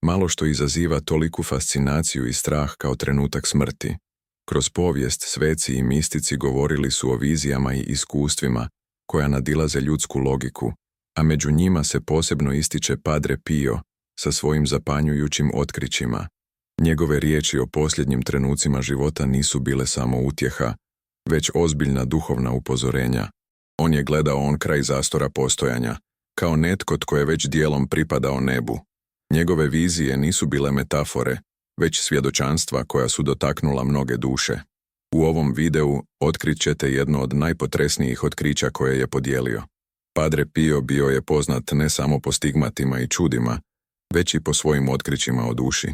Malo što izaziva toliku fascinaciju i strah kao trenutak smrti. Kroz povijest sveci i mistici govorili su o vizijama i iskustvima koja nadilaze ljudsku logiku, a među njima se posebno ističe Padre Pio sa svojim zapanjujućim otkrićima. Njegove riječi o posljednjim trenucima života nisu bile samo utjeha, već ozbiljna duhovna upozorenja. On je gledao on kraj zastora postojanja, kao netko tko je već dijelom pripadao nebu. Njegove vizije nisu bile metafore, već svjedočanstva koja su dotaknula mnoge duše. U ovom videu otkrit ćete jedno od najpotresnijih otkrića koje je podijelio. Padre Pio bio je poznat ne samo po stigmatima i čudima, već i po svojim otkrićima o duši.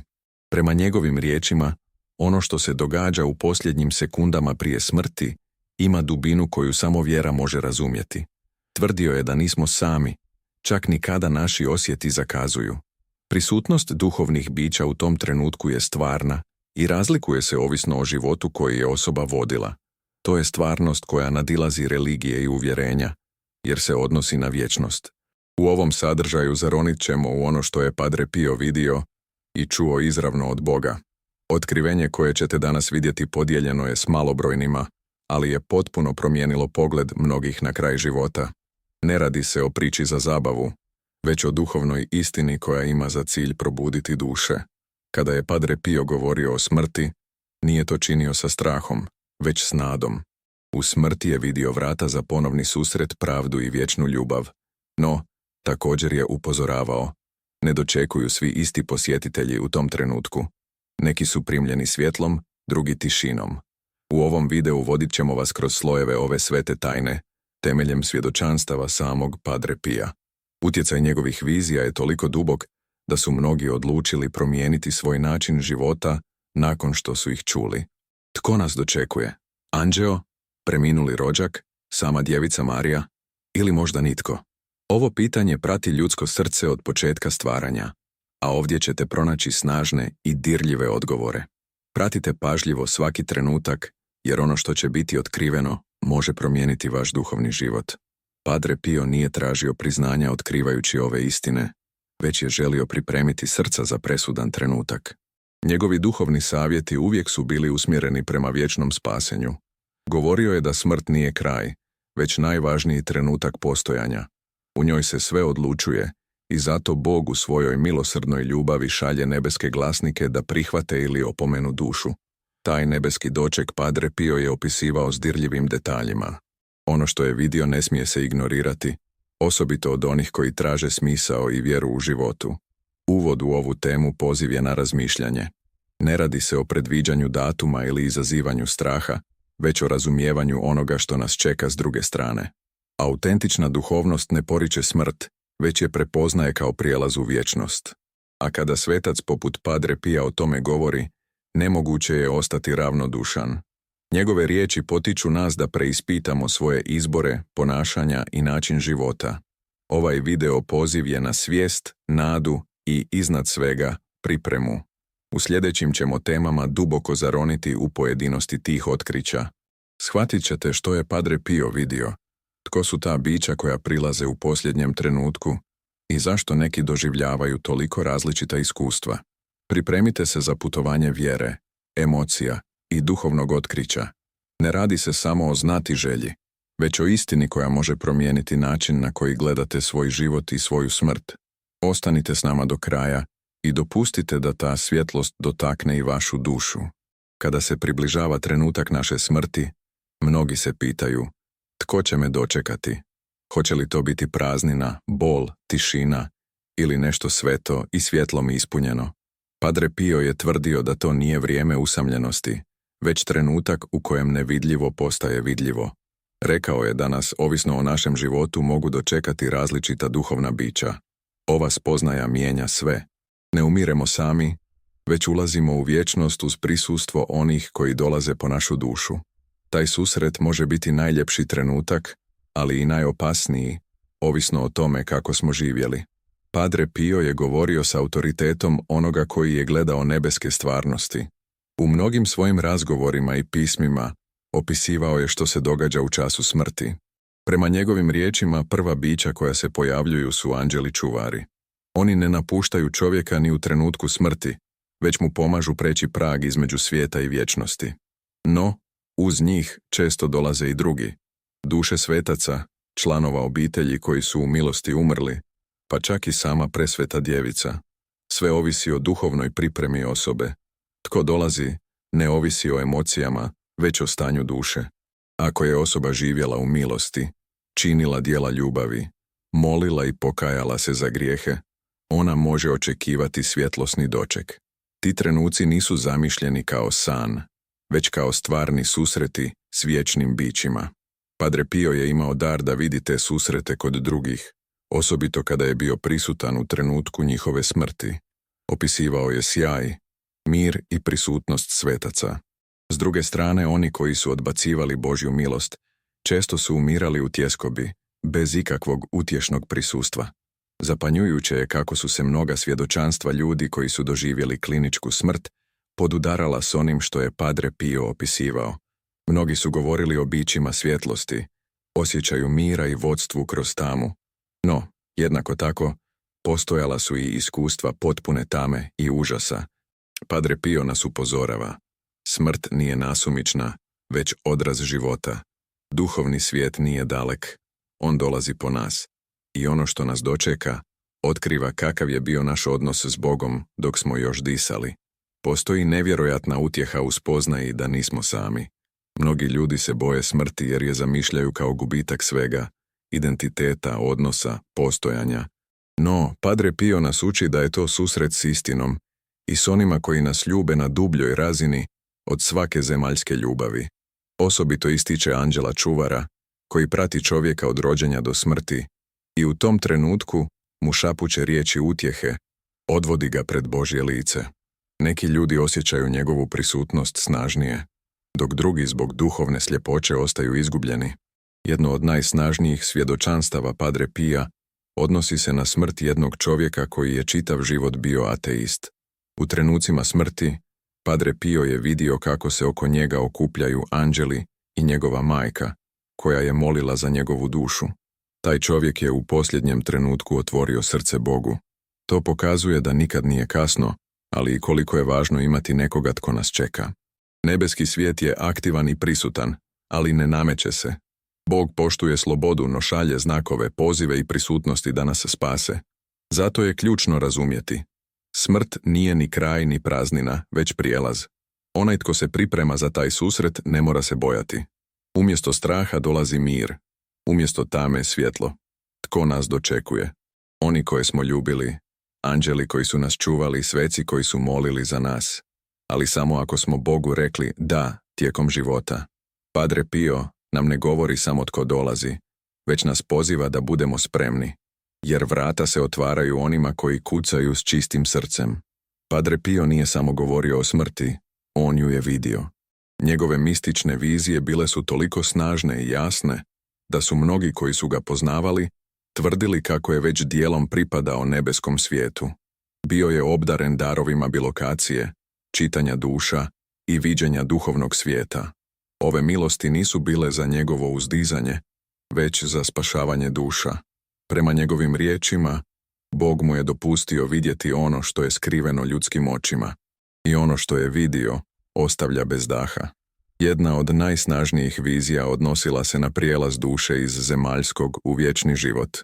Prema njegovim riječima, ono što se događa u posljednjim sekundama prije smrti ima dubinu koju samo vjera može razumjeti. Tvrdio je da nismo sami, čak ni kada naši osjeti zakazuju. Prisutnost duhovnih bića u tom trenutku je stvarna i razlikuje se ovisno o životu koji je osoba vodila. To je stvarnost koja nadilazi religije i uvjerenja, jer se odnosi na vječnost. U ovom sadržaju zaronit ćemo u ono što je Padre Pio vidio i čuo izravno od Boga. Otkrivenje koje ćete danas vidjeti podijeljeno je s malobrojnima, ali je potpuno promijenilo pogled mnogih na kraj života. Ne radi se o priči za zabavu, već o duhovnoj istini koja ima za cilj probuditi duše. Kada je Padre Pio govorio o smrti, nije to činio sa strahom, već s nadom. U smrti je vidio vrata za ponovni susret, pravdu i vječnu ljubav. No, također je upozoravao, ne dočekuju svi isti posjetitelji u tom trenutku. Neki su primljeni svjetlom, drugi tišinom. U ovom videu vodit ćemo vas kroz slojeve ove svete tajne, temeljem svjedočanstava samog Padre Pia. Utjecaj njegovih vizija je toliko dubok da su mnogi odlučili promijeniti svoj način života nakon što su ih čuli. Tko nas dočekuje? Anđeo? Preminuli rođak? Sama djevica Marija? Ili možda nitko? Ovo pitanje prati ljudsko srce od početka stvaranja, a ovdje ćete pronaći snažne i dirljive odgovore. Pratite pažljivo svaki trenutak, jer ono što će biti otkriveno može promijeniti vaš duhovni život. Padre Pio nije tražio priznanja otkrivajući ove istine, već je želio pripremiti srca za presudan trenutak. Njegovi duhovni savjeti uvijek su bili usmjereni prema vječnom spasenju. Govorio je da smrt nije kraj, već najvažniji trenutak postojanja. U njoj se sve odlučuje i zato Bog u svojoj milosrdnoj ljubavi šalje nebeske glasnike da prihvate ili opomenu dušu. Taj nebeski doček Padre Pio je opisivao s dirljivim detaljima. Ono što je vidio ne smije se ignorirati, osobito od onih koji traže smisao i vjeru u životu. Uvod u ovu temu poziv je na razmišljanje. Ne radi se o predviđanju datuma ili izazivanju straha, već o razumijevanju onoga što nas čeka s druge strane. Autentična duhovnost ne poriče smrt, već je prepoznaje kao prijelaz u vječnost. A kada svetac poput Padre Pia o tome govori, nemoguće je ostati ravnodušan. Njegove riječi potiču nas da preispitamo svoje izbore, ponašanja i način života. Ovaj video poziv je na svijest, nadu i, iznad svega, pripremu. U sljedećim ćemo temama duboko zaroniti u pojedinosti tih otkrića. Shvatit ćete što je Padre Pio vidio, tko su ta bića koja prilaze u posljednjem trenutku i zašto neki doživljavaju toliko različita iskustva. Pripremite se za putovanje vjere, emocija i duhovnog otkrića. Ne radi se samo o znatiželji, već o istini koja može promijeniti način na koji gledate svoj život i svoju smrt. Ostanite s nama do kraja i dopustite da ta svjetlost dotakne i vašu dušu. Kada se približava trenutak naše smrti, mnogi se pitaju, tko će me dočekati? Hoće li to biti praznina, bol, tišina ili nešto sveto i svjetlom ispunjeno? Padre Pio je tvrdio da to nije vrijeme usamljenosti, već trenutak u kojem nevidljivo postaje vidljivo. Rekao je da nas, ovisno o našem životu, mogu dočekati različita duhovna bića. Ova spoznaja mijenja sve. Ne umiremo sami, već ulazimo u vječnost uz prisustvo onih koji dolaze po našu dušu. Taj susret može biti najljepši trenutak, ali i najopasniji, ovisno o tome kako smo živjeli. Padre Pio je govorio s autoritetom onoga koji je gledao nebeske stvarnosti. U mnogim svojim razgovorima i pismima opisivao je što se događa u času smrti. Prema njegovim riječima, prva bića koja se pojavljuju su anđeli čuvari. Oni ne napuštaju čovjeka ni u trenutku smrti, već mu pomažu preći prag između svijeta i vječnosti. No, uz njih često dolaze i drugi, duše svetaca, članova obitelji koji su u milosti umrli, pa čak i sama presveta djevica. Sve ovisi o duhovnoj pripremi osobe. Tko dolazi, ne ovisi o emocijama, već o stanju duše. Ako je osoba živjela u milosti, činila djela ljubavi, molila i pokajala se za grijehe, ona može očekivati svjetlosni doček. Ti trenuci nisu zamišljeni kao san, već kao stvarni susreti s vječnim bićima. Padre Pio je imao dar da vidi te susrete kod drugih, osobito kada je bio prisutan u trenutku njihove smrti. Opisivao je sjaj, mir i prisutnost svetaca. S druge strane, oni koji su odbacivali Božju milost, često su umirali u tjeskobi, bez ikakvog utješnog prisustva. Zapanjujuće je kako su se mnoga svjedočanstva ljudi koji su doživjeli kliničku smrt podudarala s onim što je Padre Pio opisivao. Mnogi su govorili o bićima svjetlosti, osjećaju mira i vodstvu kroz tamu. No, jednako tako, postojala su i iskustva potpune tame i užasa. Padre Pio nas upozorava. Smrt nije nasumična, već odraz života. Duhovni svijet nije dalek. On dolazi po nas. I ono što nas dočeka, otkriva kakav je bio naš odnos s Bogom dok smo još disali. Postoji nevjerojatna utjeha u spoznaji da nismo sami. Mnogi ljudi se boje smrti jer je zamišljaju kao gubitak svega, identiteta, odnosa, postojanja. No, Padre Pio nas uči da je to susret s istinom i s onima koji nas ljube na dubljoj razini od svake zemaljske ljubavi. Osobito ističe anđela čuvara, koji prati čovjeka od rođenja do smrti i u tom trenutku mu šapuće riječi utjehe, odvodi ga pred Božje lice. Neki ljudi osjećaju njegovu prisutnost snažnije, dok drugi zbog duhovne sljepoće ostaju izgubljeni. Jedno od najsnažnijih svjedočanstava Padre Pija odnosi se na smrt jednog čovjeka koji je čitav život bio ateist. U trenucima smrti, Padre Pio je vidio kako se oko njega okupljaju anđeli i njegova majka, koja je molila za njegovu dušu. Taj čovjek je u posljednjem trenutku otvorio srce Bogu. To pokazuje da nikad nije kasno, ali i koliko je važno imati nekoga tko nas čeka. Nebeski svijet je aktivan i prisutan, ali ne nameće se. Bog poštuje slobodu, no šalje znakove, pozive i prisutnosti da nas spase. Zato je ključno razumjeti. Smrt nije ni kraj ni praznina, već prijelaz. Onaj tko se priprema za taj susret ne mora se bojati. Umjesto straha dolazi mir, umjesto tame svjetlo. Tko nas dočekuje? Oni koje smo ljubili, anđeli koji su nas čuvali, sveci koji su molili za nas. Ali samo ako smo Bogu rekli da tijekom života. Padre Pio nam ne govori samo tko dolazi, već nas poziva da budemo spremni, jer vrata se otvaraju onima koji kucaju s čistim srcem. Padre Pio nije samo govorio o smrti, on ju je vidio. Njegove mistične vizije bile su toliko snažne i jasne, da su mnogi koji su ga poznavali tvrdili kako je već dijelom pripadao nebeskom svijetu. Bio je obdaren darovima bilokacije, čitanja duša i viđenja duhovnog svijeta. Ove milosti nisu bile za njegovo uzdizanje, već za spašavanje duša. Prema njegovim riječima, Bog mu je dopustio vidjeti ono što je skriveno ljudskim očima i ono što je vidio ostavlja bez daha. Jedna od najsnažnijih vizija odnosila se na prijelaz duše iz zemaljskog u vječni život.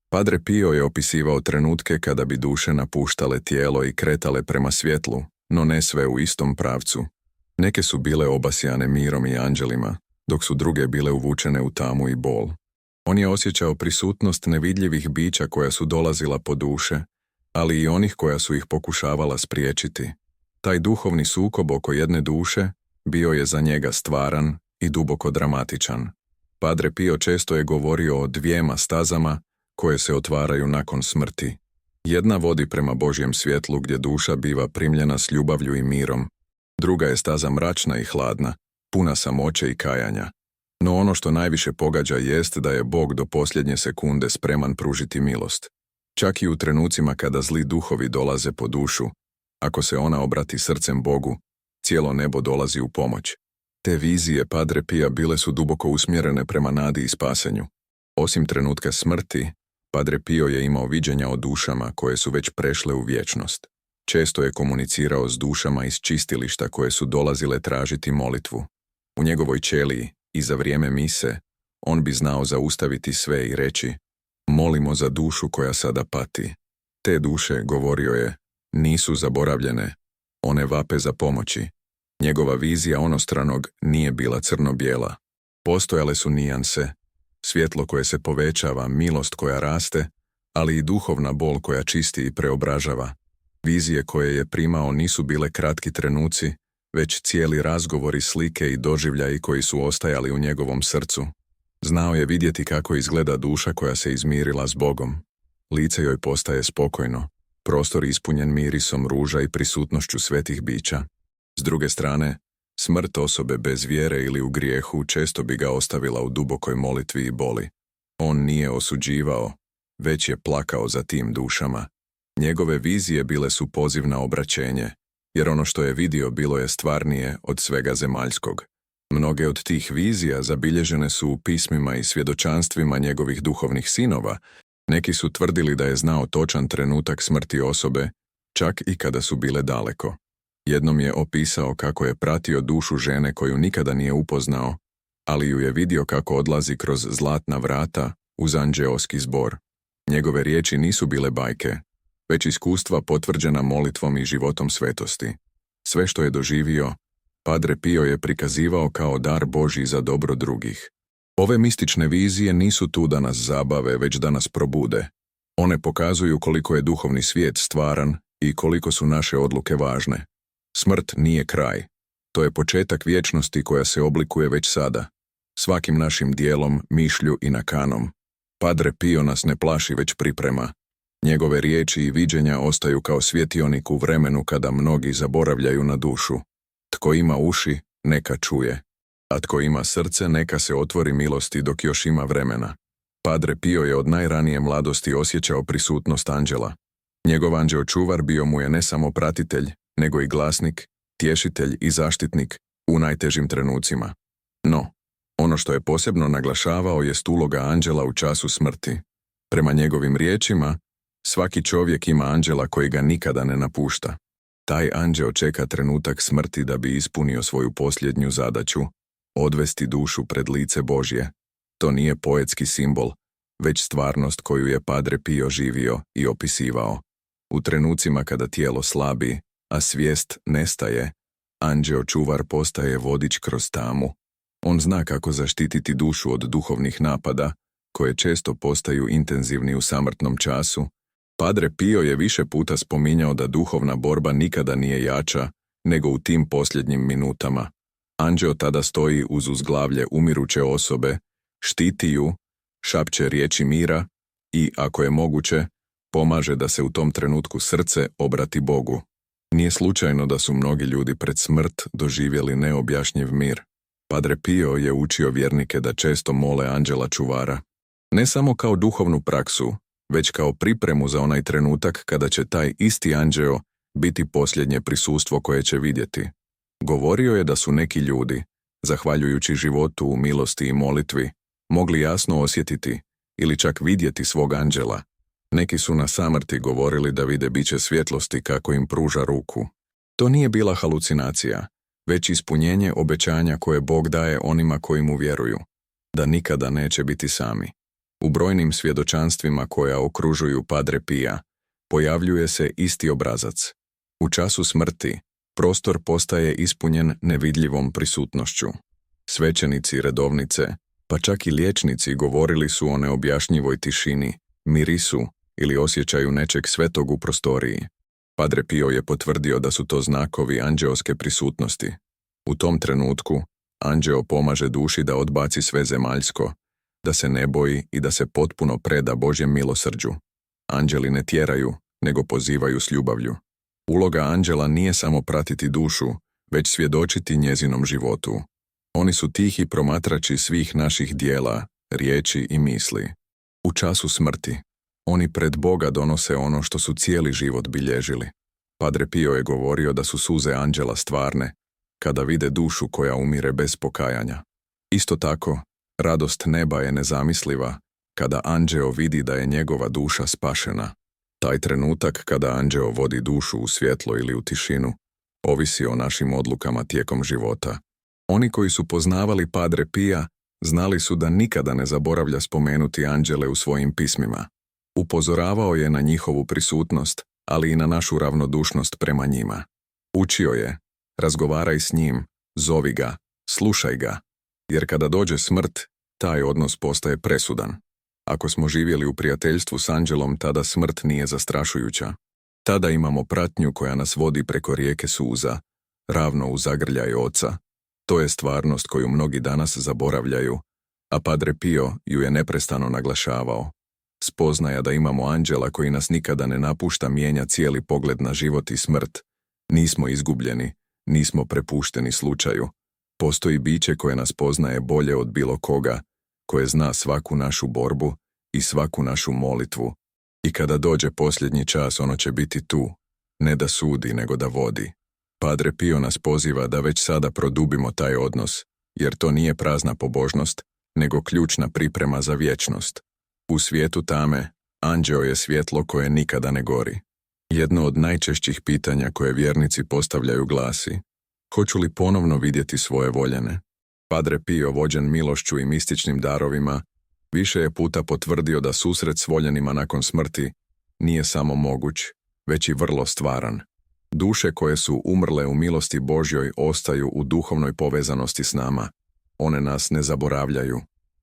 Padre Pio je opisivao trenutke kada bi duše napuštale tijelo i kretale prema svjetlu, no ne sve u istom pravcu. Neke su bile obasjane mirom i anđelima, dok su druge bile uvučene u tamu i bol. On je osjećao prisutnost nevidljivih bića koja su dolazila po duše, ali i onih koja su ih pokušavala spriječiti. Taj duhovni sukob oko jedne duše bio je za njega stvaran i duboko dramatičan. Padre Pio često je govorio o dvijema stazama koje se otvaraju nakon smrti. Jedna vodi prema Božjem svjetlu gdje duša biva primljena s ljubavlju i mirom. Druga je staza mračna i hladna, puna samoće i kajanja. No ono što najviše pogađa jest da je Bog do posljednje sekunde spreman pružiti milost. Čak i u trenucima kada zli duhovi dolaze po dušu, ako se ona obrati srcem Bogu, cijelo nebo dolazi u pomoć. Te vizije Padre Pija bile su duboko usmjerene prema nadi i spasenju. Osim trenutka smrti, Padre Pio je imao viđenja o dušama koje su već prešle u vječnost. Često je komunicirao s dušama iz čistilišta koje su dolazile tražiti molitvu. U njegovoj ćeliji i za vrijeme mise on bi znao zaustaviti sve i reći: molimo za dušu koja sada pati. Te duše, govorio je, nisu zaboravljene, one vape za pomoći. Njegova vizija onostranog nije bila crno-bijela. Postojale su nijanse, svjetlo koje se povećava, milost koja raste, ali i duhovna bol koja čisti i preobražava. Vizije koje je primao nisu bile kratki trenuci, već cijeli razgovori, slike i doživljaji koji su ostajali u njegovom srcu. Znao je vidjeti kako izgleda duša koja se izmirila s Bogom. Lice joj postaje spokojno, prostor ispunjen mirisom ruža i prisutnošću svetih bića. S druge strane, smrt osobe bez vjere ili u grijehu često bi ga ostavila u dubokoj molitvi i boli. On nije osuđivao, već je plakao za tim dušama. Njegove vizije bile su poziv na obraćenje, jer ono što je vidio bilo je stvarnije od svega zemaljskog. Mnoge od tih vizija zabilježene su u pismima i svjedočanstvima njegovih duhovnih sinova. Neki su tvrdili da je znao točan trenutak smrti osobe, čak i kada su bile daleko. Jednom je opisao kako je pratio dušu žene koju nikada nije upoznao, ali ju je vidio kako odlazi kroz zlatna vrata uz anđeoski zbor. Njegove riječi nisu bile bajke, već iskustva potvrđena molitvom i životom svetosti. Sve što je doživio, Padre Pio je prikazivao kao dar Božji za dobro drugih. Ove mistične vizije nisu tu da nas zabave, već da nas probude. One pokazuju koliko je duhovni svijet stvaran i koliko su naše odluke važne. Smrt nije kraj. To je početak vječnosti koja se oblikuje već sada, svakim našim dijelom, mišlju i nakanom. Padre Pio nas ne plaši, već priprema. Njegove riječi i viđenja ostaju kao svjetionik u vremenu kada mnogi zaboravljaju na dušu. Tko ima uši, neka čuje, a tko ima srce, neka se otvori milosti dok još ima vremena. Padre Pio je od najranije mladosti osjećao prisutnost anđela. Njegov anđeo čuvar bio mu je ne samo pratitelj, nego i glasnik, tješitelj i zaštitnik u najtežim trenucima. No, ono što je posebno naglašavao jest uloga anđela u času smrti. Prema njegovim riječima, svaki čovjek ima anđela koji ga nikada ne napušta. Taj anđeo čeka trenutak smrti da bi ispunio svoju posljednju zadaću, odvesti dušu pred lice Božje. To nije poetski simbol, već stvarnost koju je Padre Pio živio i opisivao. U trenucima kada tijelo slabi, a svijest nestaje, anđeo čuvar postaje vodič kroz tamu. On zna kako zaštititi dušu od duhovnih napada, koje često postaju intenzivni u samrtnom času. Padre Pio je više puta spominjao da duhovna borba nikada nije jača nego u tim posljednjim minutama. Anđeo tada stoji uz uzglavlje umiruće osobe, štiti ju, šapće riječi mira i, ako je moguće, pomaže da se u tom trenutku srce obrati Bogu. Nije slučajno da su mnogi ljudi pred smrt doživjeli neobjašnjiv mir. Padre Pio je učio vjernike da često mole anđela čuvara. Ne samo kao duhovnu praksu, već kao pripremu za onaj trenutak kada će taj isti anđeo biti posljednje prisustvo koje će vidjeti. Govorio je da su neki ljudi, zahvaljujući životu u milosti i molitvi, mogli jasno osjetiti ili čak vidjeti svog anđela. Neki su na samrti govorili da vide biće svjetlosti kako im pruža ruku. To nije bila halucinacija, već ispunjenje obećanja koje Bog daje onima koji mu vjeruju, da nikada neće biti sami. U brojnim svjedočanstvima koja okružuju Padre Pia, pojavljuje se isti obrazac. U času smrti, prostor postaje ispunjen nevidljivom prisutnošću. Svećenici, redovnice, pa čak i liječnici govorili su o neobjašnjivoj tišini, mirisu ili osjećaju nečeg svetog u prostoriji. Padre Pio je potvrdio da su to znakovi anđeoske prisutnosti. U tom trenutku, anđeo pomaže duši da odbaci sve zemaljsko, da se ne boji i da se potpuno preda Božjem milosrđu. Anđeli ne tjeraju, nego pozivaju s ljubavlju. Uloga anđela nije samo pratiti dušu, već svjedočiti njezinom životu. Oni su tihi promatrači svih naših dijela, riječi i misli. U času smrti, oni pred Boga donose ono što su cijeli život bilježili. Padre Pio je govorio da su suze anđela stvarne, kada vide dušu koja umire bez pokajanja. Isto tako, radost neba je nezamisliva, kada anđeo vidi da je njegova duša spašena. Taj trenutak kada anđeo vodi dušu u svjetlo ili u tišinu, ovisi o našim odlukama tijekom života. Oni koji su poznavali Padre Pia znali su da nikada ne zaboravlja spomenuti anđele u svojim pismima. Upozoravao je na njihovu prisutnost, ali i na našu ravnodušnost prema njima. Učio je, razgovaraj s njim, zovi ga, slušaj ga, jer kada dođe smrt, taj odnos postaje presudan. Ako smo živjeli u prijateljstvu s anđelom, tada smrt nije zastrašujuća. Tada imamo pratnju koja nas vodi preko rijeke suza, ravno u zagrljaj oca. To je stvarnost koju mnogi danas zaboravljaju, a Padre Pio ju je neprestano naglašavao. Spoznaja da imamo anđela koji nas nikada ne napušta mijenja cijeli pogled na život i smrt. Nismo izgubljeni, nismo prepušteni slučaju. Postoji biće koje nas poznaje bolje od bilo koga, koje zna svaku našu borbu i svaku našu molitvu. I kada dođe posljednji čas, ono će biti tu, ne da sudi, nego da vodi. Padre Pio nas poziva da već sada produbimo taj odnos, jer to nije prazna pobožnost, nego ključna priprema za vječnost. U svijetu tame, anđeo je svjetlo koje nikada ne gori. Jedno od najčešćih pitanja koje vjernici postavljaju glasi: hoću li ponovno vidjeti svoje voljene? Padre Pio, vođen milošću i mističnim darovima, više je puta potvrdio da susret s voljenima nakon smrti nije samo moguć, već i vrlo stvaran. Duše koje su umrle u milosti Božjoj ostaju u duhovnoj povezanosti s nama. One nas ne zaboravljaju.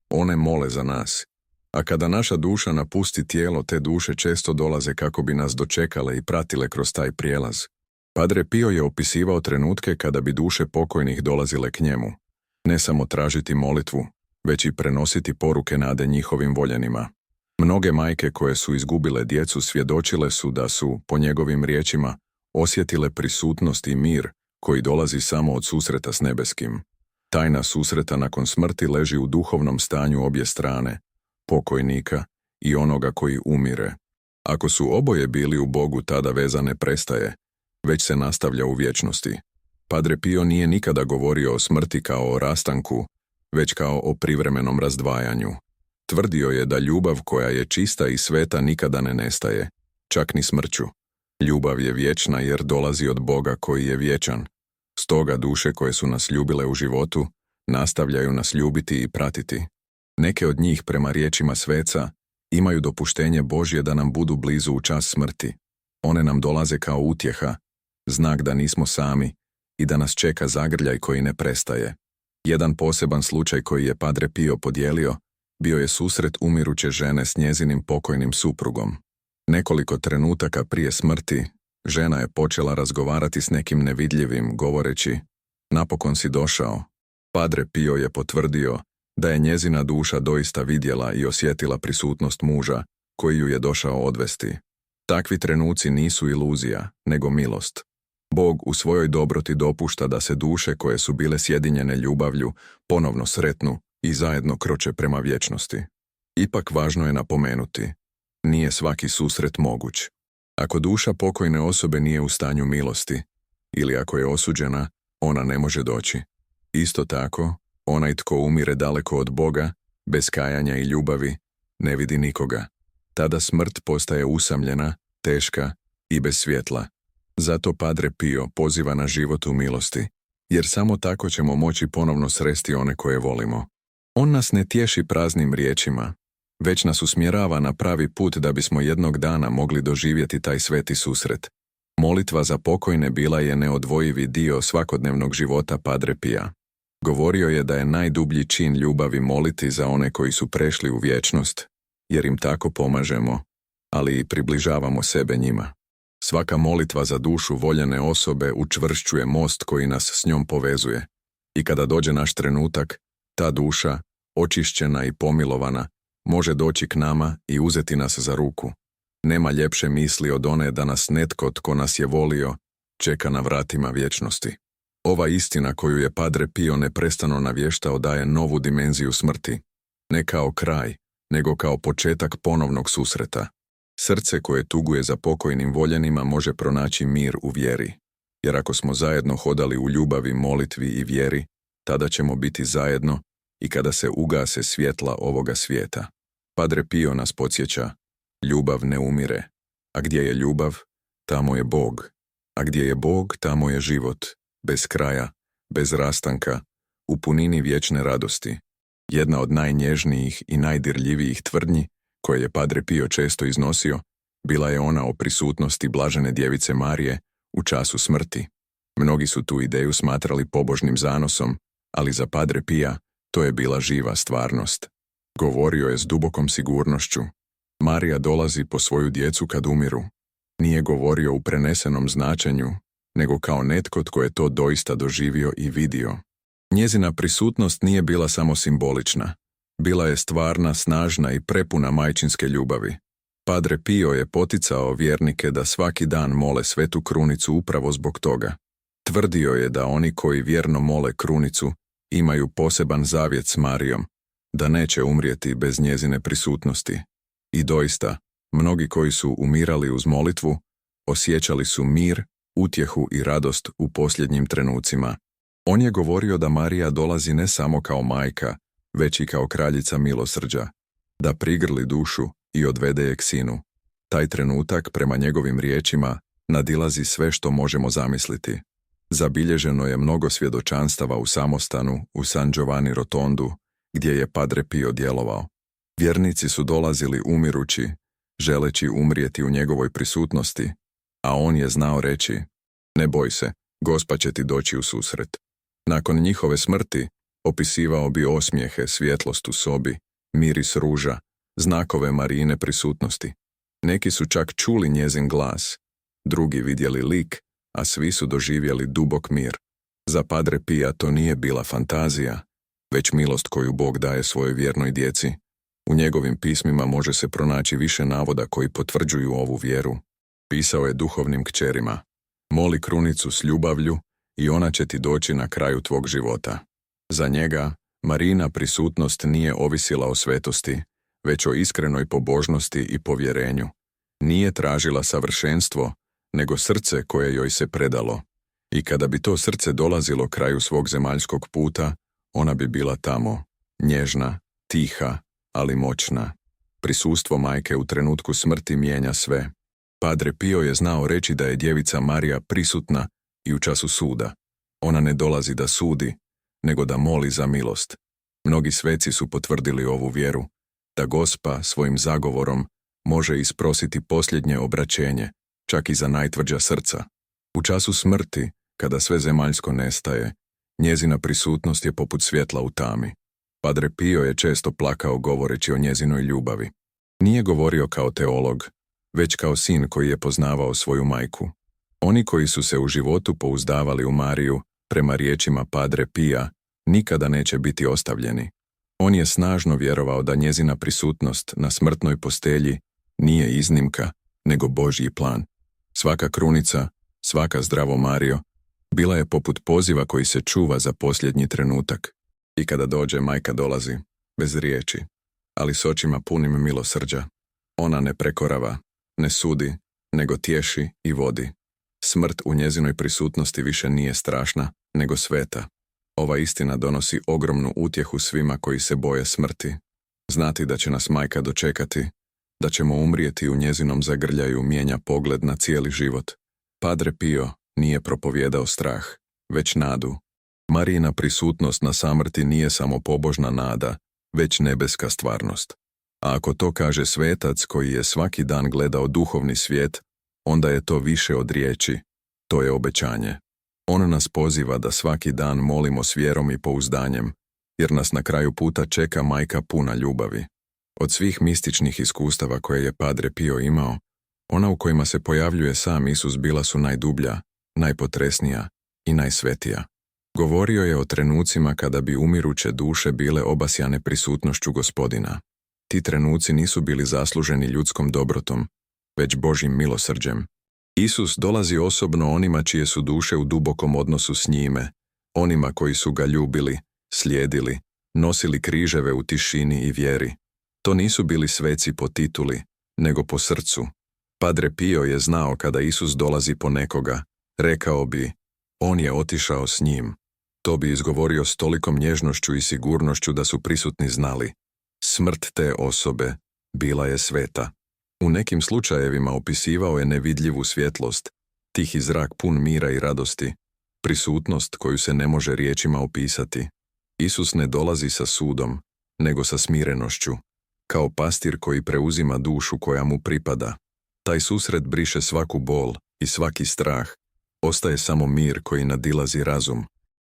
One mole za nas. A kada naša duša napusti tijelo, te duše često dolaze kako bi nas dočekale i pratile kroz taj prijelaz. Padre Pio je opisivao trenutke kada bi duše pokojnih dolazile k njemu. Ne samo tražiti molitvu, već i prenositi poruke nade njihovim voljenima. Mnoge majke koje su izgubile djecu svjedočile su da su, po njegovim riječima, osjetile prisutnost i mir koji dolazi samo od susreta s nebeskim. Tajna susreta nakon smrti leži u duhovnom stanju obje strane, pokojnika i onoga koji umire. Ako su oboje bili u Bogu, tada veza ne prestaje, već se nastavlja u vječnosti. Padre Pio nije nikada govorio o smrti kao o rastanku, već kao o privremenom razdvajanju. Tvrdio je da ljubav koja je čista i sveta nikada ne nestaje, čak ni smrću. Ljubav je vječna jer dolazi od Boga koji je vječan. Stoga duše koje su nas ljubile u životu nastavljaju nas ljubiti i pratiti. Neke od njih, prema riječima sveca, imaju dopuštenje Božje da nam budu blizu u čas smrti. One nam dolaze kao utjeha, znak da nismo sami i da nas čeka zagrljaj koji ne prestaje. Jedan poseban slučaj koji je Padre Pio podijelio bio je susret umiruće žene s njezinim pokojnim suprugom. Nekoliko trenutaka prije smrti, žena je počela razgovarati s nekim nevidljivim, govoreći: napokon si došao. Padre Pio je potvrdio da je njezina duša doista vidjela i osjetila prisutnost muža koji ju je došao odvesti. Takvi trenuci nisu iluzija, nego milost. Bog u svojoj dobroti dopušta da se duše koje su bile sjedinjene ljubavlju ponovno sretnu i zajedno kroče prema vječnosti. Ipak važno je napomenuti, nije svaki susret moguć. Ako duša pokojne osobe nije u stanju milosti, ili ako je osuđena, ona ne može doći. Isto tako, onaj tko umire daleko od Boga, bez kajanja i ljubavi, ne vidi nikoga. Tada smrt postaje usamljena, teška i bez svjetla. Zato Padre Pio poziva na život u milosti, jer samo tako ćemo moći ponovno sresti one koje volimo. On nas ne tješi praznim riječima, već nas usmjerava na pravi put da bismo jednog dana mogli doživjeti taj sveti susret. Molitva za pokojne bila je neodvojivi dio svakodnevnog života Padre Pia. Govorio je da je najdublji čin ljubavi moliti za one koji su prešli u vječnost, jer im tako pomažemo, ali i približavamo sebe njima. Svaka molitva za dušu voljene osobe učvršćuje most koji nas s njom povezuje. I kada dođe naš trenutak, ta duša, očišćena i pomilovana, može doći k nama i uzeti nas za ruku. Nema ljepše misli od one da nas netko tko nas je volio čeka na vratima vječnosti. Ova istina koju je Padre Pio neprestano navještao daje novu dimenziju smrti. Ne kao kraj, nego kao početak ponovnog susreta. Srce koje tuguje za pokojnim voljenima može pronaći mir u vjeri. Jer ako smo zajedno hodali u ljubavi, molitvi i vjeri, tada ćemo biti zajedno i kada se ugase svjetla ovoga svijeta. Padre Pio nas podsjeća, ljubav ne umire, a gdje je ljubav, tamo je Bog, a gdje je Bog, tamo je život, bez kraja, bez rastanka, u punini vječne radosti. Jedna od najnježnijih i najdirljivijih tvrdnji, koje je Padre Pio često iznosio, bila je ona o prisutnosti blažene djevice Marije u času smrti. Mnogi su tu ideju smatrali pobožnim zanosom, ali za Padre Pia to je bila živa stvarnost. Govorio je s dubokom sigurnošću. Marija dolazi po svoju djecu kad umiru. Nije govorio u prenesenom značenju, nego kao netko tko je to doista doživio i vidio. Njezina prisutnost nije bila samo simbolična. Bila je stvarna, snažna i prepuna majčinske ljubavi. Padre Pio je poticao vjernike da svaki dan mole Svetu Krunicu upravo zbog toga. Tvrdio je da oni koji vjerno mole Krunicu imaju poseban zavjet s Marijom, da neće umrijeti bez njezine prisutnosti. I doista, mnogi koji su umirali uz molitvu, osjećali su mir, utjehu i radost u posljednjim trenucima. On je govorio da Marija dolazi ne samo kao majka, već i kao kraljica milosrđa, da prigrli dušu i odvede je k sinu. Taj trenutak, prema njegovim riječima, nadilazi sve što možemo zamisliti. Zabilježeno je mnogo svjedočanstava u samostanu u San Giovanni Rotondu, gdje je Padre Pio djelovao. Vjernici su dolazili umirući, želeći umrijeti u njegovoj prisutnosti, a on je znao reći, ne boj se, Gospa će ti doći u susret. Nakon njihove smrti, opisivao bi osmijehe, svjetlost u sobi, miris ruža, znakove Marijine prisutnosti. Neki su čak čuli njezin glas, drugi vidjeli lik, a svi su doživjeli dubok mir. Za Padre Pia to nije bila fantazija, već milost koju Bog daje svojoj vjernoj djeci. U njegovim pismima može se pronaći više navoda koji potvrđuju ovu vjeru. Pisao je duhovnim kćerima, moli Krunicu s ljubavlju i ona će ti doći na kraju tvog života. Za njega, Marijina prisutnost nije ovisila o svetosti, već o iskrenoj pobožnosti i povjerenju. Nije tražila savršenstvo, nego srce koje joj se predalo. I kada bi to srce dolazilo kraju svog zemaljskog puta, ona bi bila tamo, nježna, tiha, ali moćna. Prisustvo majke u trenutku smrti mijenja sve. Padre Pio je znao reći da je djevica Marija prisutna i u času suda. Ona ne dolazi da sudi, nego da moli za milost. Mnogi sveci su potvrdili ovu vjeru, da Gospa svojim zagovorom može isprositi posljednje obraćenje, čak i za najtvrđa srca. U času smrti, kada sve zemaljsko nestaje, njezina prisutnost je poput svjetla u tami. Padre Pio je često plakao govoreći o njezinoj ljubavi. Nije govorio kao teolog, već kao sin koji je poznavao svoju majku. Oni koji su se u životu pouzdavali u Mariju, prema riječima Padre Pia, nikada neće biti ostavljeni. On je snažno vjerovao da njezina prisutnost na smrtnoj postelji nije iznimka, nego Božji plan. Svaka krunica, svaka zdravo Mario, bila je poput poziva koji se čuva za posljednji trenutak. I kada dođe, majka dolazi, bez riječi, ali s očima punim milosrđa. Ona ne prekorava, ne sudi, nego tješi i vodi. Smrt u njezinoj prisutnosti više nije strašna, nego sveta. Ova istina donosi ogromnu utjehu svima koji se boje smrti. Znati da će nas majka dočekati, da ćemo umrijeti u njezinom zagrljaju mijenja pogled na cijeli život. Padre Pio nije propovijedao strah, već nadu. Marijina prisutnost na samrti nije samo pobožna nada, već nebeska stvarnost. A ako to kaže svetac koji je svaki dan gledao duhovni svijet, onda je to više od riječi, to je obećanje. On nas poziva da svaki dan molimo s vjerom i pouzdanjem, jer nas na kraju puta čeka majka puna ljubavi. Od svih mističnih iskustava koje je Padre Pio imao, ona u kojima se pojavljuje sam Isus bila su najdublja, najpotresnija i najsvetija. Govorio je o trenucima kada bi umiruće duše bile obasjane prisutnošću Gospodina. Ti trenuci nisu bili zasluženi ljudskom dobrotom, već Božjim milosrđem. Isus dolazi osobno onima čije su duše u dubokom odnosu s njime, onima koji su ga ljubili, slijedili, nosili križeve u tišini i vjeri. To nisu bili sveci po tituli, nego po srcu. Padre Pio je znao kada Isus dolazi po nekoga, rekao bi, on je otišao s njim. To bi izgovorio s tolikom nježnošću i sigurnošću da su prisutni znali. Smrt te osobe Bila je sveta. U nekim slučajevima opisivao je nevidljivu svjetlost, tihi zrak pun mira i radosti, prisutnost koju se ne može riječima opisati. Isus ne dolazi sa sudom, nego sa smirenošću, kao pastir koji preuzima dušu koja mu pripada. Taj susret briše svaku bol i svaki strah. Ostaje samo mir koji nadilazi razum.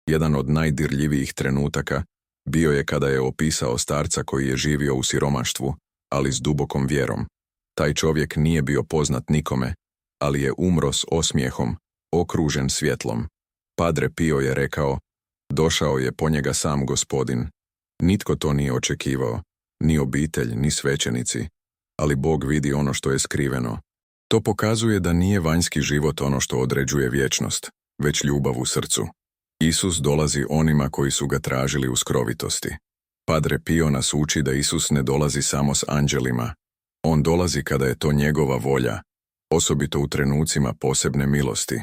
Jedan od najdirljivijih trenutaka bio je kada je opisao starca koji je živio u siromaštvu, ali s dubokom vjerom. Taj čovjek nije bio poznat nikome, ali je umro s osmijehom, okružen svjetlom. Padre Pio je rekao, došao je po njega sam Gospodin. Nitko to nije očekivao, ni obitelj, ni svećenici, ali Bog vidi ono što je skriveno. To pokazuje da nije vanjski život ono što određuje vječnost, već ljubav u srcu. Isus dolazi onima koji su ga tražili u skrovitosti. Padre Pio nas uči da Isus ne dolazi samo s anđelima. On dolazi kada je to njegova volja, osobito u trenucima posebne milosti.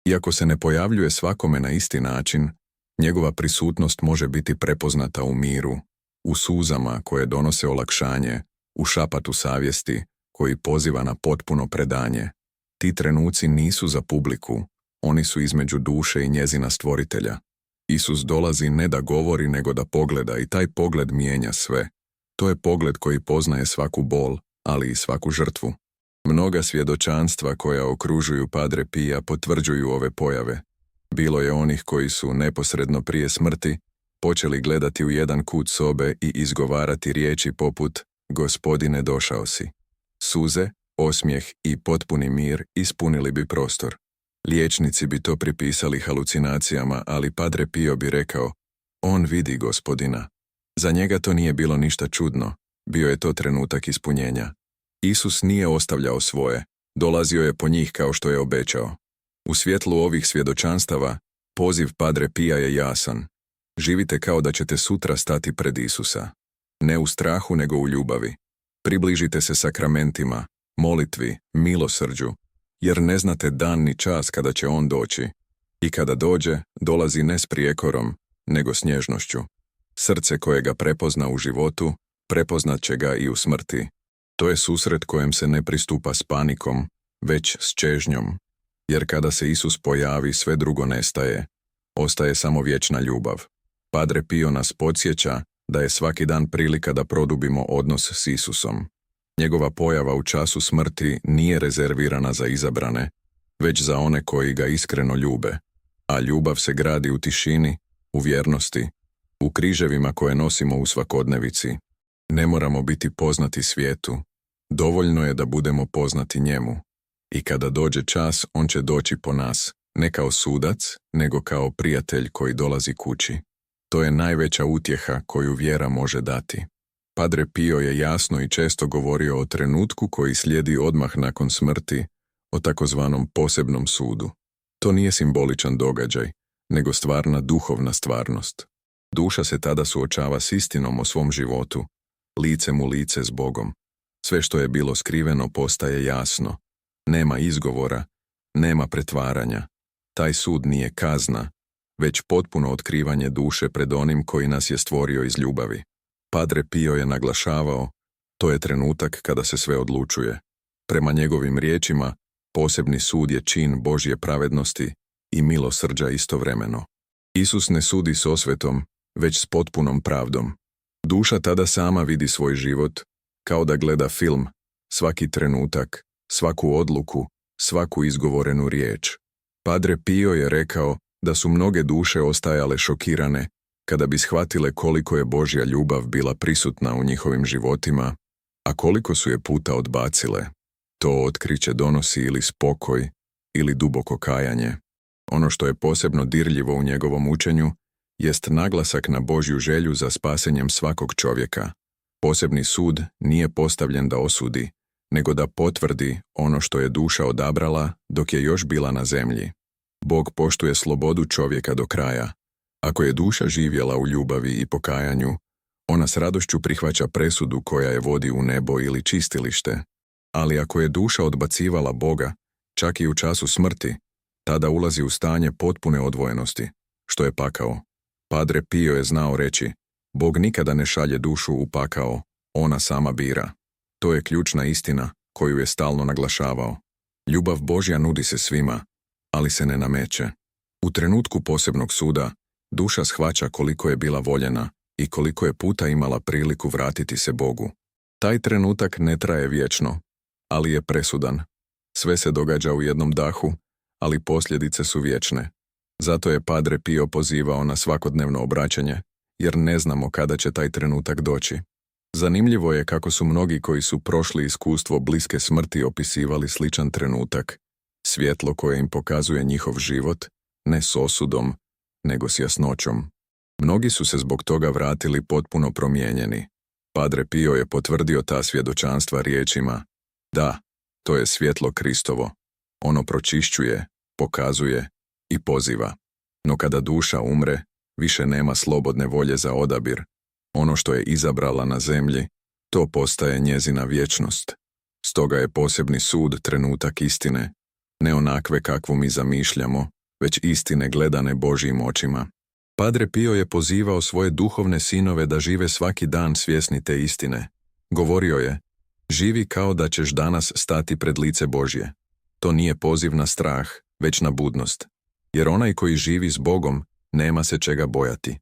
Iako se ne pojavljuje svakome na isti način, njegova prisutnost može biti prepoznata u miru, u suzama koje donose olakšanje, u šapatu savjesti koji poziva na potpuno predanje. Ti trenuci nisu za publiku, oni su između duše i njezina stvoritelja. Isus dolazi ne da govori nego da pogleda i taj pogled mijenja sve. To je pogled koji poznaje svaku bol, ali i svaku žrtvu. Mnoga svjedočanstva koja okružuju Padre Pia potvrđuju ove pojave. Bilo je onih koji su neposredno prije smrti počeli gledati u jedan kut sobe i izgovarati riječi poput Gospodine, došao si. Suze, osmijeh i potpuni mir ispunili bi prostor. Liječnici bi to pripisali halucinacijama, ali Padre Pio bi rekao, on vidi Gospodina. Za njega to nije bilo ništa čudno, bio je to trenutak ispunjenja. Isus nije ostavljao svoje, dolazio je po njih kao što je obećao. U svjetlu ovih svjedočanstava, poziv Padre Pia je jasan. Živite kao da ćete sutra stati pred Isusa. Ne u strahu, nego u ljubavi. Približite se sakramentima, molitvi, milosrđu, jer ne znate dan ni čas kada će on doći. I kada dođe, dolazi ne s prijekorom, nego s nježnošću. Srce koje ga prepozna u životu, prepoznat će ga i u smrti. To je susret kojem se ne pristupa s panikom, već s čežnjom. Jer kada se Isus pojavi, sve drugo nestaje. Ostaje samo vječna ljubav. Padre Pio nas podsjeća da je svaki dan prilika da produbimo odnos s Isusom. Njegova pojava u času smrti nije rezervirana za izabrane, već za one koji ga iskreno ljube. A ljubav se gradi u tišini, u vjernosti, u križevima koje nosimo u svakodnevici. Ne moramo biti poznati svijetu, dovoljno je da budemo poznati njemu. I kada dođe čas, on će doći po nas, ne kao sudac, nego kao prijatelj koji dolazi kući. To je najveća utjeha koju vjera može dati. Padre Pio je jasno i često govorio o trenutku koji slijedi odmah nakon smrti, o takozvanom posebnom sudu. To nije simboličan događaj, nego stvarna duhovna stvarnost. Duša se tada suočava s istinom o svom životu, licem u lice s Bogom. Sve što je bilo skriveno postaje jasno. Nema izgovora, nema pretvaranja. Taj sud nije kazna, već potpuno otkrivanje duše pred onim koji nas je stvorio iz ljubavi. Padre Pio je naglašavao, to je trenutak kada se sve odlučuje. Prema njegovim riječima, posebni sud je čin Božje pravednosti i milosrđa istovremeno. Isus ne sudi s osvetom, već s potpunom pravdom. Duša tada sama vidi svoj život, kao da gleda film, svaki trenutak, svaku odluku, svaku izgovorenu riječ. Padre Pio je rekao da su mnoge duše ostajale šokirane kada bi shvatile koliko je Božja ljubav bila prisutna u njihovim životima, a koliko su je puta odbacile. To otkriće donosi ili spokoj, ili duboko kajanje. Ono što je posebno dirljivo u njegovom učenju jest naglasak na Božju želju za spasenjem svakog čovjeka. Posebni sud nije postavljen da osudi, nego da potvrdi ono što je duša odabrala dok je još bila na zemlji. Bog poštuje slobodu čovjeka do kraja. Ako je duša živjela u ljubavi i pokajanju, ona s radošću prihvaća presudu koja je vodi u nebo ili čistilište. Ali ako je duša odbacivala Boga, čak i u času smrti, tada ulazi u stanje potpune odvojenosti, što je pakao. Padre Pio je znao reći, Bog nikada ne šalje dušu u pakao, ona sama bira. To je ključna istina koju je stalno naglašavao. Ljubav Božja nudi se svima, ali se ne nameće. U trenutku posebnog suda, duša shvaća koliko je bila voljena i koliko je puta imala priliku vratiti se Bogu. Taj trenutak ne traje vječno, ali je presudan. Sve se događa u jednom dahu, ali posljedice su vječne. Zato je Padre Pio pozivao na svakodnevno obraćanje, jer ne znamo kada će taj trenutak doći. Zanimljivo je kako su mnogi koji su prošli iskustvo bliske smrti opisivali sličan trenutak, svjetlo koje im pokazuje njihov život, ne s osudom, nego s jasnoćom. Mnogi su se zbog toga vratili potpuno promijenjeni. Padre Pio je potvrdio ta svjedočanstva riječima: da, to je svjetlo Kristovo. Ono pročišćuje, pokazuje i poziva. No kada duša umre, više nema slobodne volje za odabir. Ono što je izabrala na zemlji, to postaje njezina vječnost. Stoga je posebni sud trenutak istine, ne onakve kakvu mi zamišljamo, već istine gledane Božjim očima. Padre Pio je pozivao svoje duhovne sinove da žive svaki dan svjesni te istine. Govorio je: živi kao da ćeš danas stati pred lice Božje. To nije poziv na strah, već na budnost. Jer onaj koji živi s Bogom nema se čega bojati.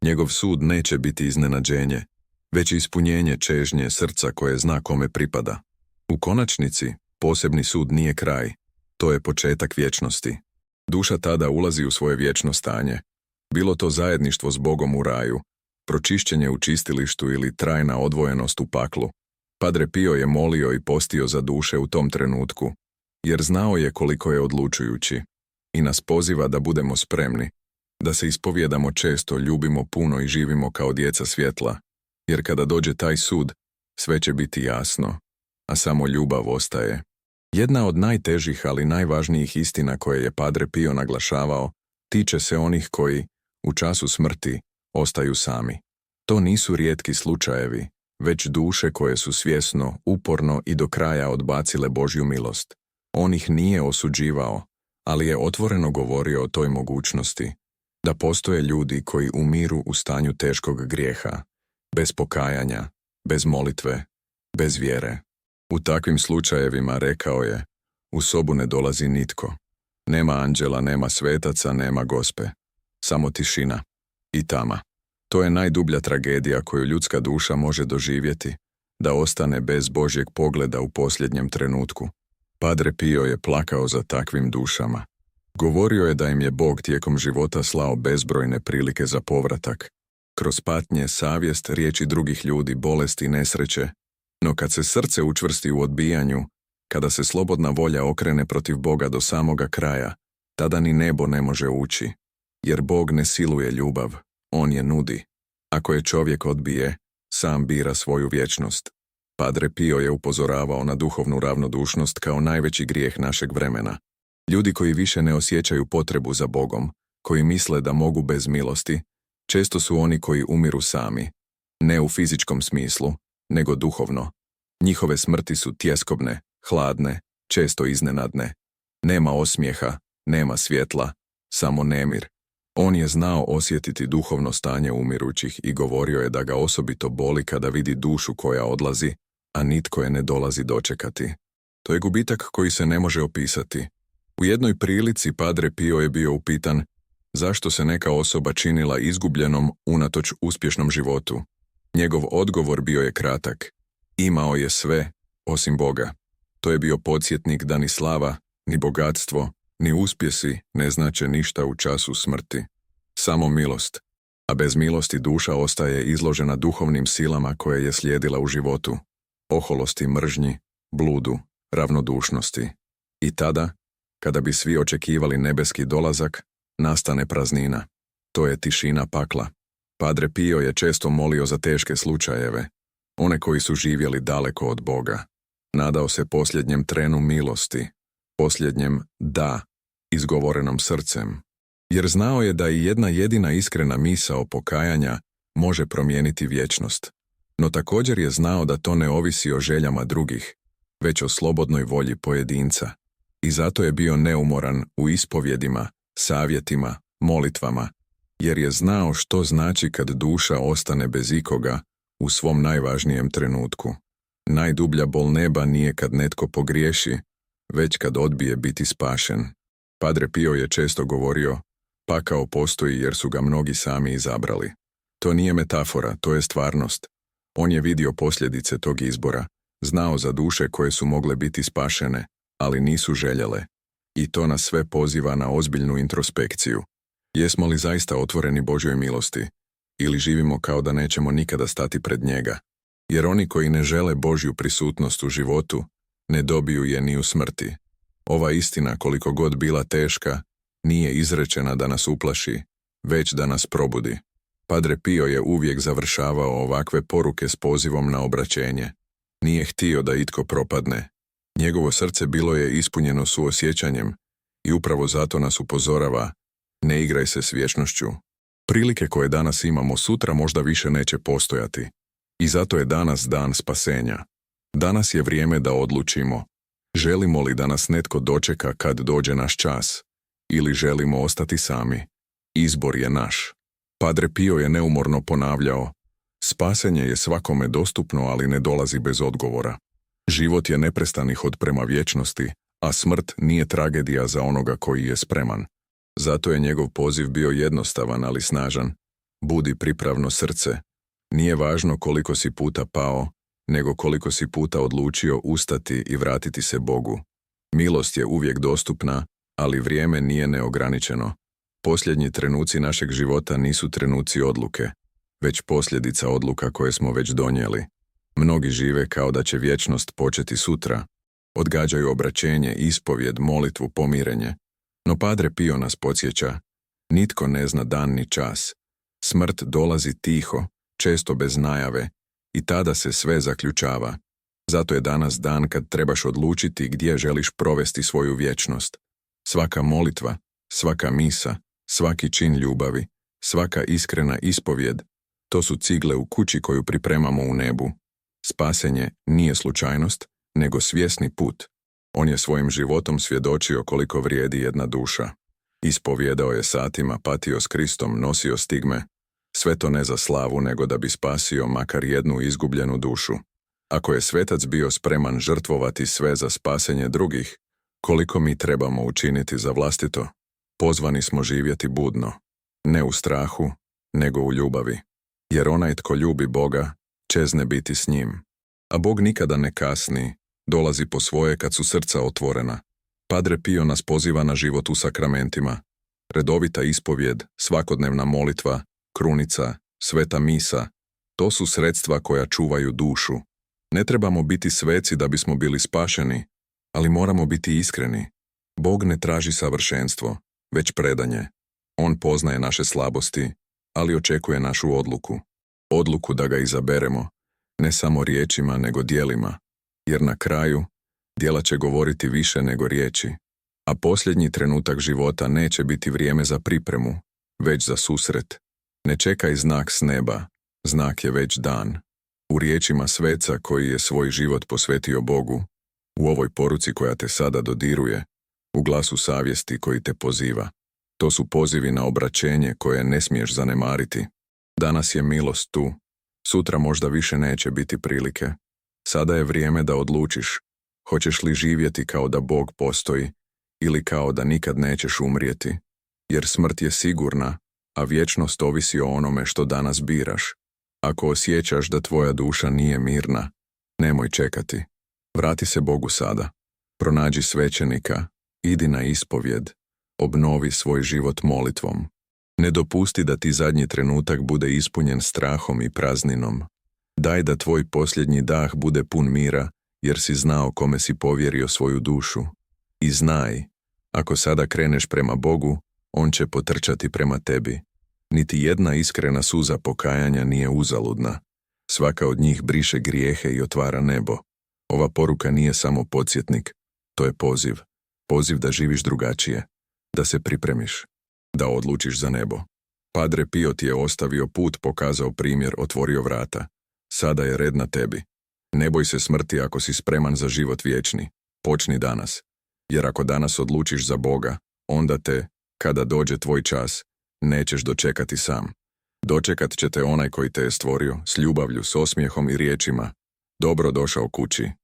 Njegov sud neće biti iznenađenje, već ispunjenje čežnje srca koje zna kome pripada. U konačnici, posebni sud nije kraj, to je početak vječnosti. Duša tada ulazi u svoje vječno stanje. Bilo to zajedništvo s Bogom u raju, pročišćenje u čistilištu ili trajna odvojenost u paklu. Padre Pio je molio i postio za duše u tom trenutku, jer znao je koliko je odlučujući, i nas poziva da budemo spremni, da se ispovjedamo često, ljubimo puno i živimo kao djeca svjetla, jer kada dođe taj sud, sve će biti jasno, a samo ljubav ostaje. Jedna od najtežih, ali najvažnijih istina koje je Padre Pio naglašavao, tiče se onih koji, u času smrti, ostaju sami. To nisu rijetki slučajevi, već duše koje su svjesno, uporno i do kraja odbacile Božju milost. On ih nije osuđivao, ali je otvoreno govorio o toj mogućnosti, da postoje ljudi koji umiru u stanju teškog grijeha, bez pokajanja, bez molitve, bez vjere. U takvim slučajevima, rekao je, u sobu ne dolazi nitko. Nema anđela, nema svetaca, nema Gospe. Samo tišina i tama. To je najdublja tragedija koju ljudska duša može doživjeti, da ostane bez Božjeg pogleda u posljednjem trenutku. Padre Pio je plakao za takvim dušama. Govorio je da im je Bog tijekom života slao bezbrojne prilike za povratak. Kroz patnje, savjest, riječi drugih ljudi, bolesti i nesreće. No kad se srce učvrsti u odbijanju, kada se slobodna volja okrene protiv Boga do samoga kraja, tada ni nebo ne može ući. Jer Bog ne siluje ljubav, on je nudi. Ako je čovjek odbije, sam bira svoju vječnost. Padre Pio je upozoravao na duhovnu ravnodušnost kao najveći grijeh našeg vremena. Ljudi koji više ne osjećaju potrebu za Bogom, koji misle da mogu bez milosti, često su oni koji umiru sami. Ne u fizičkom smislu, nego duhovno. Njihove smrti su tjeskobne, hladne, često iznenadne. Nema osmijeha, nema svjetla, samo nemir. On je znao osjetiti duhovno stanje umirućih i govorio je da ga osobito boli kada vidi dušu koja odlazi, a nitko je ne dolazi dočekati. To je gubitak koji se ne može opisati. U jednoj prilici Padre Pio je bio upitan zašto se neka osoba činila izgubljenom unatoč uspješnom životu. Njegov odgovor bio je kratak. Imao je sve, osim Boga. To je bio podsjetnik da ni slava, ni bogatstvo, ni uspjesi ne znače ništa u času smrti. Samo milost. A bez milosti duša ostaje izložena duhovnim silama koje je slijedila u životu. Oholosti, mržnji, bludu, ravnodušnosti. I tada, kada bi svi očekivali nebeski dolazak, nastane praznina. To je tišina pakla. Padre Pio je često molio za teške slučajeve, one koji su živjeli daleko od Boga. Nadao se posljednjem trenu milosti, posljednjem da, izgovorenom srcem. Jer znao je da i jedna jedina iskrena misao pokajanja može promijeniti vječnost. No također je znao da to ne ovisi o željama drugih, već o slobodnoj volji pojedinca. I zato je bio neumoran u ispovjedima, savjetima, molitvama, jer je znao što znači kad duša ostane bez ikoga u svom najvažnijem trenutku. Najdublja bol neba nije kad netko pogriješi, već kad odbije biti spašen. Padre Pio je često govorio, pakao postoji jer su ga mnogi sami izabrali. To nije metafora, to je stvarnost. On je vidio posljedice tog izbora, znao za duše koje su mogle biti spašene, ali nisu željele. I to nas sve poziva na ozbiljnu introspekciju. Jesmo li zaista otvoreni Božjoj milosti? Ili živimo kao da nećemo nikada stati pred njega? Jer oni koji ne žele Božju prisutnost u životu, ne dobiju je ni u smrti. Ova istina, koliko god bila teška, nije izrečena da nas uplaši, već da nas probudi. Padre Pio je uvijek završavao ovakve poruke s pozivom na obraćenje. Nije htio da itko propadne. Njegovo srce bilo je ispunjeno suosjećanjem i upravo zato nas upozorava, ne igraj se s vječnošću. Prilike koje danas imamo sutra možda više neće postojati. I zato je danas dan spasenja. Danas je vrijeme da odlučimo. Želimo li da nas netko dočeka kad dođe naš čas? Ili želimo ostati sami? Izbor je naš. Padre Pio je neumorno ponavljao, spasenje je svakome dostupno, ali ne dolazi bez odgovora. Život je neprestani hod prema vječnosti, a smrt nije tragedija za onoga koji je spreman. Zato je njegov poziv bio jednostavan, ali snažan. Budi pripravno srce. Nije važno koliko si puta pao, nego koliko si puta odlučio ustati i vratiti se Bogu. Milost je uvijek dostupna, ali vrijeme nije neograničeno. Posljednji trenuci našeg života nisu trenuci odluke, već posljedica odluka koje smo već donijeli. Mnogi žive kao da će vječnost početi sutra. Odgađaju obraćenje, ispovjed, molitvu, pomirenje. No Padre Pio nas podsjeća, nitko ne zna dan ni čas. Smrt dolazi tiho, često bez najave, i tada se sve zaključava. Zato je danas dan kad trebaš odlučiti gdje želiš provesti svoju vječnost. Svaka molitva, svaka misa, svaki čin ljubavi, svaka iskrena ispovjed, to su cigle u kući koju pripremamo u nebu. Spasenje nije slučajnost, nego svjesni put. On je svojim životom svjedočio koliko vrijedi jedna duša. Ispovjedao je satima, patio s Kristom, nosio stigme. Sve to ne za slavu, nego da bi spasio makar jednu izgubljenu dušu. Ako je svetac bio spreman žrtvovati sve za spasenje drugih, koliko mi trebamo učiniti za vlastito? Pozvani smo živjeti budno, ne u strahu, nego u ljubavi. Jer onaj tko ljubi Boga, čezne biti s njim. A Bog nikada ne kasni, dolazi po svoje kad su srca otvorena. Padre Pio nas poziva na život u sakramentima. Redovita ispovjed, svakodnevna molitva, krunica, sveta misa, to su sredstva koja čuvaju dušu. Ne trebamo biti sveci da bismo bili spašeni, ali moramo biti iskreni. Bog ne traži savršenstvo, već predanje. On poznaje naše slabosti, ali očekuje našu odluku. Odluku da ga izaberemo, ne samo riječima nego djelima, jer na kraju djela će govoriti više nego riječi, a posljednji trenutak života neće biti vrijeme za pripremu, već za susret. Ne čekaj znak s neba, znak je već dan. U riječima sveca koji je svoj život posvetio Bogu, u ovoj poruci koja te sada dodiruje, u glasu savjesti koji te poziva. To su pozivi na obraćenje koje ne smiješ zanemariti. Danas je milost tu, sutra možda više neće biti prilike. Sada je vrijeme da odlučiš, hoćeš li živjeti kao da Bog postoji ili kao da nikad nećeš umrijeti, jer smrt je sigurna, a vječnost ovisi o onome što danas biraš. Ako osjećaš da tvoja duša nije mirna, nemoj čekati. Vrati se Bogu sada. Pronađi svećenika, idi na ispovjed, obnovi svoj život molitvom. Ne dopusti da ti zadnji trenutak bude ispunjen strahom i prazninom. Daj da tvoj posljednji dah bude pun mira, jer si znao kome si povjerio svoju dušu. I znaj, ako sada kreneš prema Bogu, on će potrčati prema tebi. Niti jedna iskrena suza pokajanja nije uzaludna. Svaka od njih briše grijehe i otvara nebo. Ova poruka nije samo podsjetnik, to je poziv. Poziv da živiš drugačije, da se pripremiš, da odlučiš za nebo. Padre Pio ti je ostavio put, pokazao primjer, otvorio vrata. Sada je red na tebi. Ne boj se smrti ako si spreman za život vječni. Počni danas. Jer ako danas odlučiš za Boga, onda te, kada dođe tvoj čas, nećeš dočekati sam. Dočekat će te onaj koji te je stvorio, s ljubavlju, s osmijehom i riječima. Dobro došao kući.